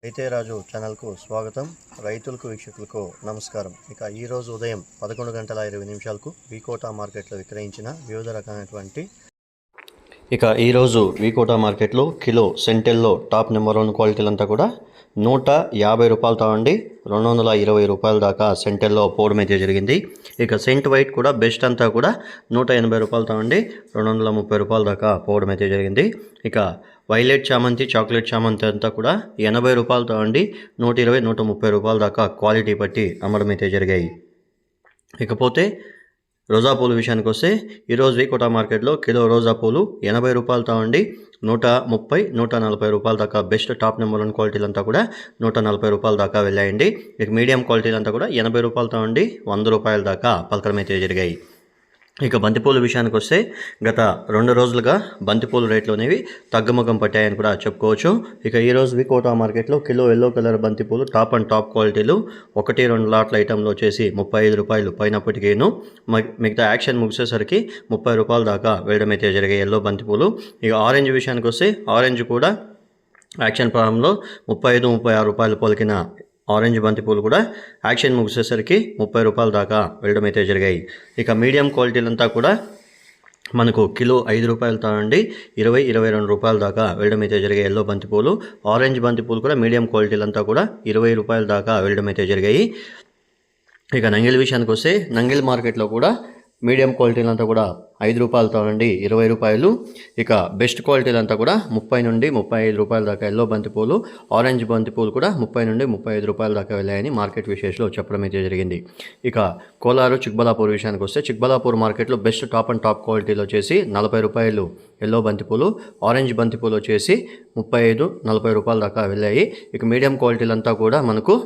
అయితే రాజు ఛానల్కు స్వాగతం. రైతులకు వీక్షకులకు నమస్కారం. ఇక ఈరోజు ఉదయం 11:20 వికోటా మార్కెట్లో విక్రయించిన వివిధ రకాలైనటువంటి ఈరోజు వికోటా మార్కెట్లో కిలో సెంటెల్లో టాప్ నెంబర్ 1 క్వాలిటీలంతా కూడా 150 రూపాయలతో అండి 220 రూపాయల దాకా సెంటెల్లో పోవడం అయితే జరిగింది. ఇక సెంట్ వైట్ కూడా బెస్ట్ అంతా కూడా 180 రూపాయలతో అండి 230 రూపాయల దాకా పోవడం అయితే జరిగింది. ఇక వైలెట్ చామంతి, చాక్లెట్ చామంతి అంతా కూడా 80 రూపాయలతో అండి 120, 130 రూపాయల దాకా క్వాలిటీ బట్టి అమ్మడం అయితే జరిగాయి. ఇకపోతే రోజా పూలు విషయానికి వస్తే ఈరోజు వికోటా మార్కెట్లో కిలో రోజా పూలు 80 రూపాయలతో అండి 130, 140 రూపాయల దాకా బెస్ట్ టాప్ నెంబర్ 1 క్వాలిటీలంతా కూడా 140 రూపాయల దాకా వెళ్ళాయండి. ఇక మీడియం క్వాలిటీలంతా కూడా 80 రూపాయలతో అండి 100 రూపాయల దాకా పలకడం అయితే జరిగాయి. ఇక బంతిపూల విషయానికి వస్తే గత 2 రోజులుగా బంతిపూల రేట్లు అనేవి తగ్గుముఖం పట్టాయని కూడా చెప్పుకోవచ్చు. ఇక ఈరోజు వికోటా మార్కెట్లో కిలో ఎల్లో కలర్ బంతిపూలు టాప్ అండ్ టాప్ క్వాలిటీలు 1-2 లాట్ల ఐటెంలో వచ్చేసి 35 రూపాయలు పైనప్పటికీను మిగతా యాక్షన్ ముగిసేసరికి 30 రూపాయల దాకా వేయడం అయితే జరిగాయి ఎల్లో బంతిపూలు. ఇక ఆరెంజ్ విషయానికి వస్తే ఆరెంజ్ కూడా యాక్షన్ ప్రారంభంలో 35, 36 రూపాయలు పలికిన ఆరెంజ్ బంతిపూలు కూడా యాక్షన్ ముగిసేసరికి 30 రూపాయల దాకా వెళ్ళడం అయితే జరిగాయి. ఇక మీడియం క్వాలిటీలంతా కూడా మనకు కిలో 5 రూపాయలతో అండి 20, 22 రూపాయల దాకా వెళ్ళడం అయితే జరిగాయి ఎల్లో బంతిపూలు. ఆరెంజ్ బంతిపూలు కూడా మీడియం క్వాలిటీలంతా కూడా 20 రూపాయల దాకా వెళ్ళడం అయితే జరిగాయి. ఇక నంగిల్ విషయానికి వస్తే నంగిల్ మార్కెట్లో కూడా మీడియం క్వాలిటీలంతా కూడా 5 రూపాయలతో అండి 20 రూపాయలు. ఇక బెస్ట్ క్వాలిటీలంతా కూడా 30 నుండి 35 రూపాయల దాకా ఎల్లో బంతిపూలు, ఆరెంజ్ బంతిపూలు కూడా 30 నుండి 35 రూపాయల దాకా వెళ్ళాయని మార్కెట్ విశేషంలో చెప్పడం అయితే జరిగింది. ఇక కోలారు, చిక్బలాపూర్ విషయానికి వస్తే చిక్బలాపూర్ మార్కెట్లో బెస్ట్ టాప్ అండ్ టాప్ క్వాలిటీలో వచ్చేసి 40 రూపాయలు ఎల్లో బంతిపూలు, ఆరెంజ్ బంతిపూలు వచ్చేసి 35, 40 రూపాయల దాకా వెళ్ళాయి. ఇక మీడియం క్వాలిటీలంతా కూడా మనకు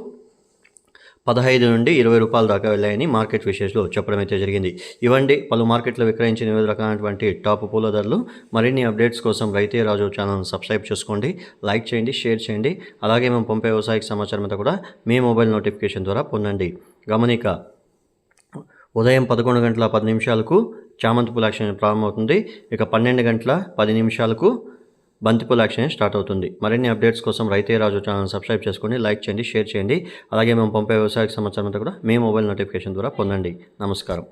15 నుండి 20 రూపాయల దాకా వెళ్ళాయని మార్కెట్ విశేషంలో చెప్పడం అయితే జరిగింది. ఇవండి పలు మార్కెట్లో విక్రయించిన వివిధ రకాలైనటువంటి టాప్ పూల ధరలు. మరిన్ని అప్డేట్స్ కోసం రైతే రాజు ఛానల్ సబ్స్క్రైబ్ చేసుకోండి, లైక్ చేయండి, షేర్ చేయండి. అలాగే మేము పంపే వ్యవసాయక సమాచారం అంతా కూడా మీ మొబైల్ నోటిఫికేషన్ ద్వారా పొందండి. గమనిక, ఉదయం 11:10 చామంతి పూల యాక్షన్ ప్రారంభమవుతుంది. ఇక 12:10 బంతిపూల యాక్షన్ స్టార్ట్ అవుతుంది. మరిన్ని అప్డేట్స్ కోసం రైతే రాజు ఛానల్ సబ్స్క్రైబ్ చేసుకోండి, లైక్ చేయండి, షేర్ చేయండి. అలాగే మేము పంపే వ్యవసాయ సమాచారం అంతా కూడా మీ మొబైల్ నోటిఫికేషన్ ద్వారా పొందండి. నమస్కారం.